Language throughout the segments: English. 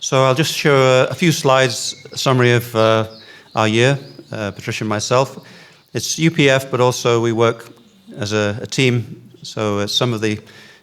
So I'll just show a few slides, a summary of our year, Patricia and myself. It's UPF, but also we work as a team. So some of the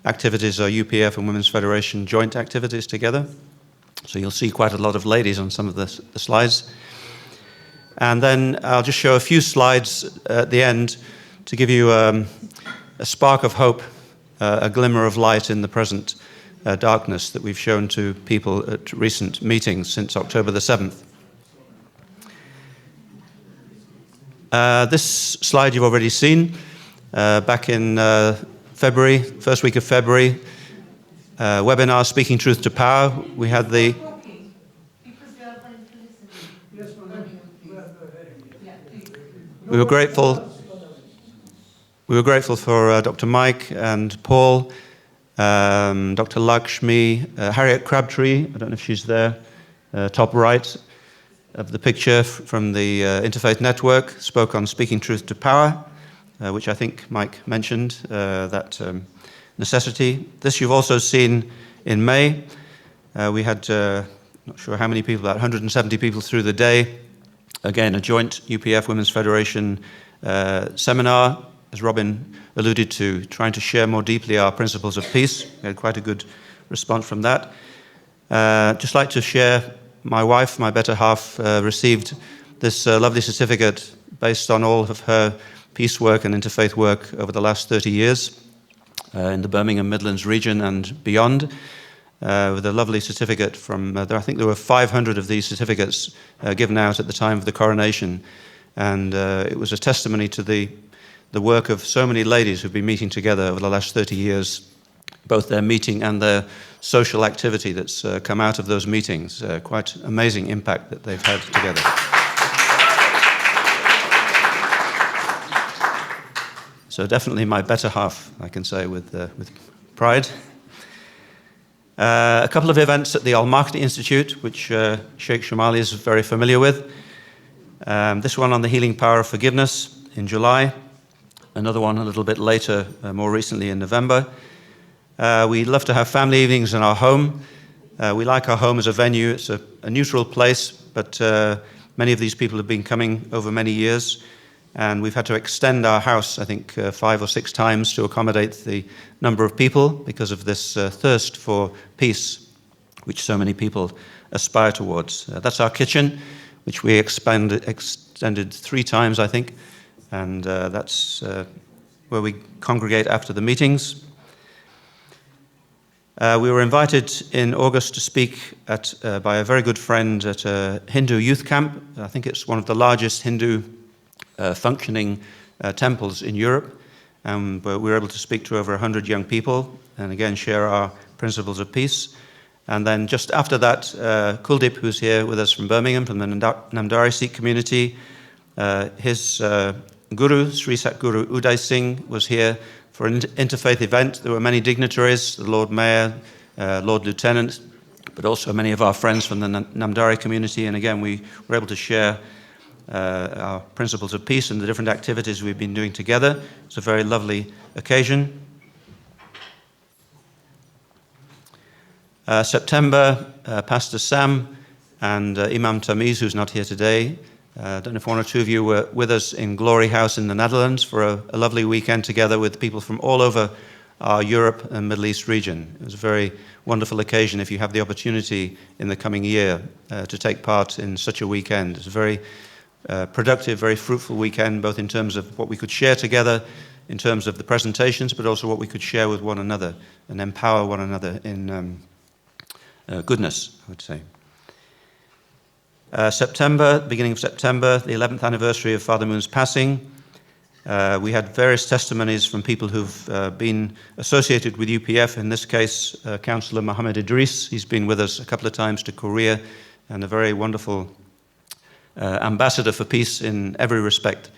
activities are UPF and Women's Federation joint activities together. So you'll see quite a lot of ladies on some of the slides. And then I'll just show a few slides at the end to give you a spark of hope, a glimmer of light in the present darkness that we've shown to people at recent meetings since October the 7th. This slide you've already seen. Back in February, first week of February, webinar Speaking Truth to Power. We had the... We were grateful for Dr. Mike and Paul, Dr. Lakshmi, Harriet Crabtree, I don't know if she's there, top right of the picture from the Interfaith Network, spoke on Speaking Truth to Power, which I think Mike mentioned, that necessity. This you've also seen in May. We had, not sure how many people, about 170 people through the day. Again, a joint UPF Women's Federation seminar, as Robin alluded to, trying to share more deeply our principles of peace. We had quite a good response from that. Just like to share, my wife, my better half, received this lovely certificate based on all of her peace work and interfaith work over the last 30 years in the Birmingham Midlands region and beyond, with a lovely certificate from, I think there were 500 of these certificates given out at the time of the coronation. And it was a testimony to the work of so many ladies who've been meeting together over the last 30 years, both their meeting and their social activity that's come out of those meetings. Quite amazing impact that they've had together. So definitely my better half, I can say with pride. A couple of events at the Al-Mahdi Institute, which Sheikh Shamali is very familiar with. This one on the healing power of forgiveness in July. Another one a little bit later, more recently in November. We love to have family evenings in our home. We like our home as a venue. It's a neutral place, but many of these people have been coming over many years. And we've had to extend our house, I think, 5 or 6 times to accommodate the number of people because of this thirst for peace, which so many people aspire towards. That's our kitchen, which we extended 3 times, I think. And that's where we congregate after the meetings. We were invited in August to speak by a very good friend at a Hindu youth camp. I think it's one of the largest Hindu functioning temples in Europe. But we were able to speak to over 100 young people and again share our principles of peace. And then just after that, Kuldeep, who's here with us from Birmingham, from the Namdari Sikh community, his guru, Sri Satguru Uday Singh, was here for an interfaith event. There were many dignitaries, the Lord Mayor, Lord Lieutenant, but also many of our friends from the Namdari community. And again, we were able to share our principles of peace and the different activities we've been doing together. It's a very lovely occasion. September, Pastor Sam and Imam Tamiz, who's not here today. I don't know if one or two of you were with us in Glory House in the Netherlands for a lovely weekend together with people from all over our Europe and Middle East region. It was a very wonderful occasion if you have the opportunity in the coming year to take part in such a weekend. It's a very productive, very fruitful weekend, both in terms of what we could share together, in terms of the presentations, but also what we could share with one another and empower one another in goodness, I would say. September, beginning of September, the 11th anniversary of Father Moon's passing. We had various testimonies from people who've been associated with UPF, in this case, Councillor Mohammed Idris. He's been with us a couple of times to Korea and a very wonderful ambassador for peace in every respect.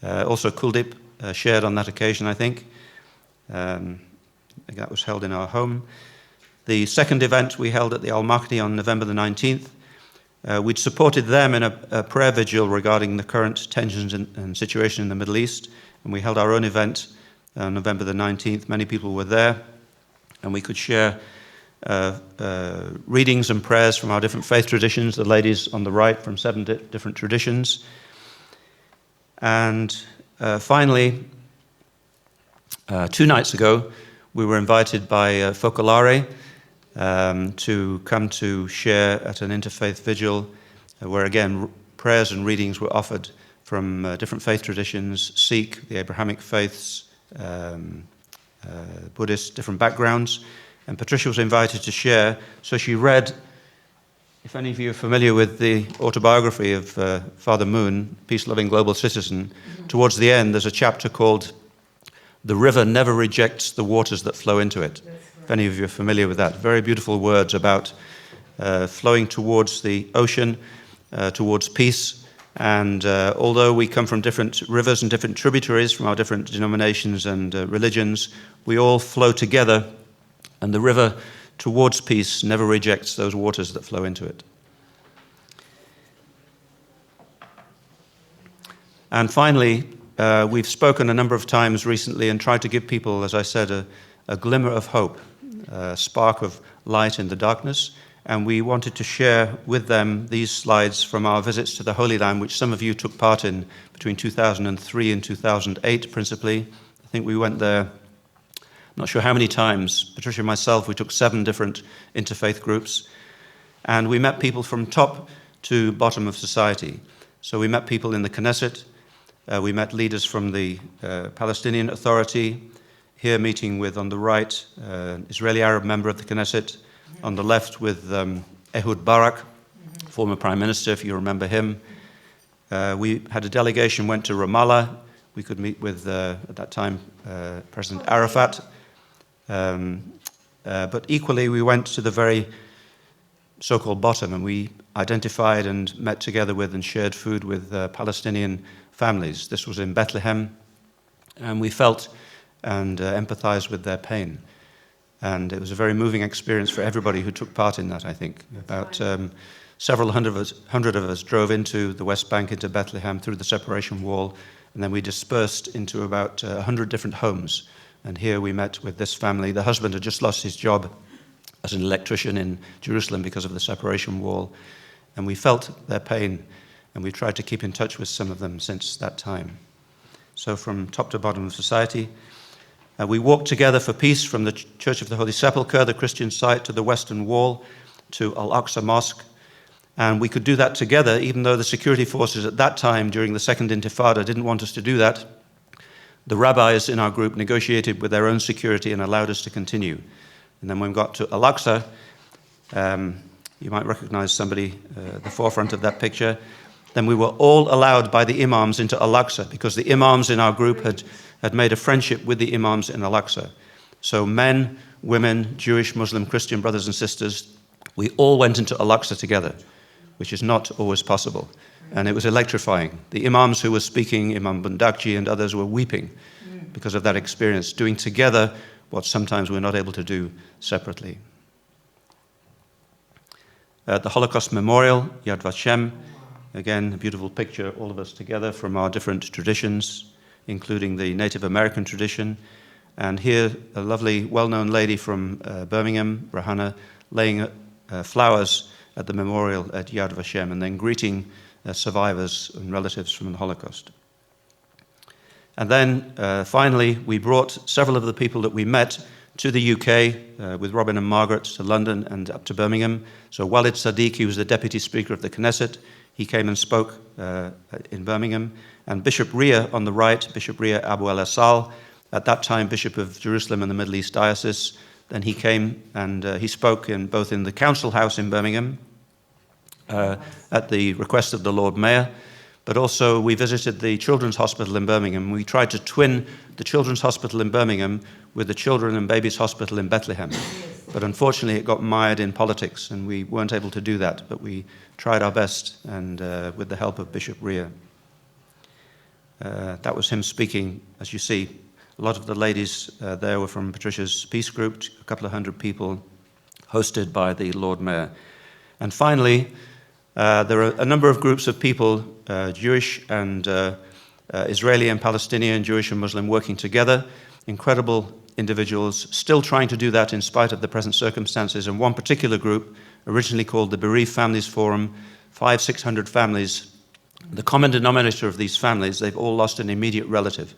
Also Kuldeep shared on that occasion, I think. That was held in our home. The second event we held at the Al-Mahdi on November the 19th. We'd supported them in a prayer vigil regarding the current tensions and situation in the Middle East, and we held our own event on November the 19th. Many people were there, and we could share readings and prayers from our different faith traditions, the ladies on the right from 7 different traditions. And finally, 2 nights ago, we were invited by Focolare to come to share at an interfaith vigil where, again, prayers and readings were offered from different faith traditions, Sikh, the Abrahamic faiths, Buddhist, different backgrounds. And Patricia was invited to share. So she read, if any of you are familiar with the autobiography of Father Moon, Peace-Loving Global Citizen, towards the end there's a chapter called "The River Never Rejects the Waters That Flow into It." Right. If any of you are familiar with that. Very beautiful words about flowing towards the ocean, towards peace. And although we come from different rivers and different tributaries from our different denominations and religions, we all flow together, and the river towards peace never rejects those waters that flow into it. And finally, we've spoken a number of times recently and tried to give people, as I said, a glimmer of hope, a spark of light in the darkness. And we wanted to share with them these slides from our visits to the Holy Land, which some of you took part in between 2003 and 2008, principally. I think we went there, not sure how many times. Patricia and myself, we took 7 different interfaith groups. And we met people from top to bottom of society. So we met people in the Knesset. We met leaders from the Palestinian Authority. Here meeting with, on the right, Israeli Arab member of the Knesset. On the left with Ehud Barak, former Prime Minister, if you remember him. We had a delegation, went to Ramallah. We could meet with, at that time, President Arafat. But equally, we went to the very so-called bottom, and we identified and met together with and shared food with Palestinian families. This was in Bethlehem, and we felt and empathized with their pain. And it was a very moving experience for everybody who took part in that, I think. About several hundred of us drove into the West Bank, into Bethlehem, through the separation wall, and then we dispersed into about 100 different homes. And here we met with this family. The husband had just lost his job as an electrician in Jerusalem because of the separation wall. And we felt their pain, and we tried to keep in touch with some of them since that time. So from top to bottom of society, we walked together for peace from the Church of the Holy Sepulchre, the Christian site, to the Western Wall, to Al-Aqsa Mosque. And we could do that together, even though the security forces at that time, during the Second Intifada, didn't want us to do that. The rabbis in our group negotiated with their own security and allowed us to continue. And then when we got to Al-Aqsa, you might recognize somebody at the forefront of that picture, then we were all allowed by the imams into Al-Aqsa, because the imams in our group had made a friendship with the imams in Al-Aqsa. So men, women, Jewish, Muslim, Christian brothers and sisters, we all went into Al-Aqsa together, which is not always possible. And it was electrifying. The imams who were speaking, Imam Bundakji and others, were weeping because of that experience, doing together what sometimes we're not able to do separately. At the Holocaust Memorial, Yad Vashem, again, a beautiful picture, all of us together from our different traditions, including the Native American tradition. And here, a lovely, well-known lady from Birmingham, Rahana, laying flowers at the memorial at Yad Vashem, and then greeting survivors and relatives from the Holocaust. And then, finally, we brought several of the people that we met to the UK with Robin and Margaret to London and up to Birmingham. So Walid Sadiq, he was the Deputy Speaker of the Knesset. He came and spoke in Birmingham. And Bishop Ria on the right, Bishop Ria Abu al-Asal, at that time Bishop of Jerusalem and the Middle East Diocese. Then he came and he spoke both in the Council House in Birmingham at the request of the Lord Mayor, but also we visited the Children's Hospital in Birmingham. We tried to twin the Children's Hospital in Birmingham with the Children and Babies Hospital in Bethlehem. But unfortunately it got mired in politics and we weren't able to do that, but we tried our best, and with the help of Bishop Ria. That was him speaking. As you see, a lot of the ladies there were from Patricia's peace group, a couple of hundred people, hosted by the Lord Mayor. And finally, there are a number of groups of people, Jewish and Israeli and Palestinian, Jewish and Muslim, working together. Incredible individuals, still trying to do that in spite of the present circumstances. And one particular group, originally called the Bereaved Families Forum, 500-600 families. The common denominator of these families, they've all lost an immediate relative,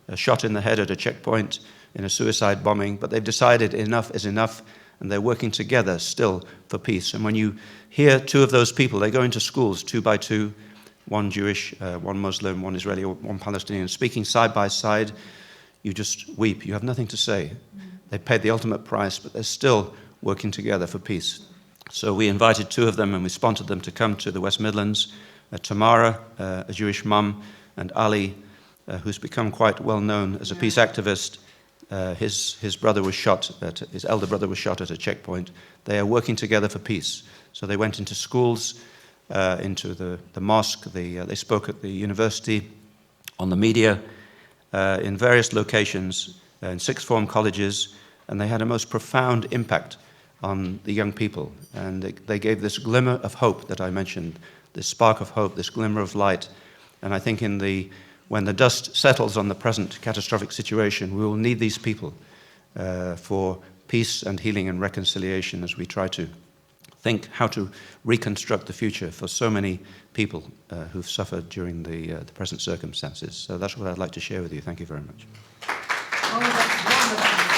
a shot in the head at a checkpoint, in a suicide bombing, but they've decided enough is enough, and they're working together still for peace. And when you hear two of those people, they go into schools 2 by 2, one Jewish, one Muslim, one Israeli, one Palestinian, speaking side by side, you just weep. You have nothing to say. They paid the ultimate price, but they're still working together for peace. So we invited 2 of them and we sponsored them to come to the West Midlands. Tamara, a Jewish mum, and Ali, who's become quite well known as a peace activist. His brother was shot, his elder brother was shot at a checkpoint. They are working together for peace. So they went into schools, into the mosque, they spoke at the university, on the media, in various locations, in sixth form colleges, and they had a most profound impact on the young people. And they gave this glimmer of hope that I mentioned, this spark of hope, this glimmer of light. And I think when the dust settles on the present catastrophic situation, we will need these people for peace and healing and reconciliation as we try to think how to reconstruct the future for so many people who've suffered during the present circumstances. So that's what I'd like to share with you. Thank you very much. Oh, that's wonderful.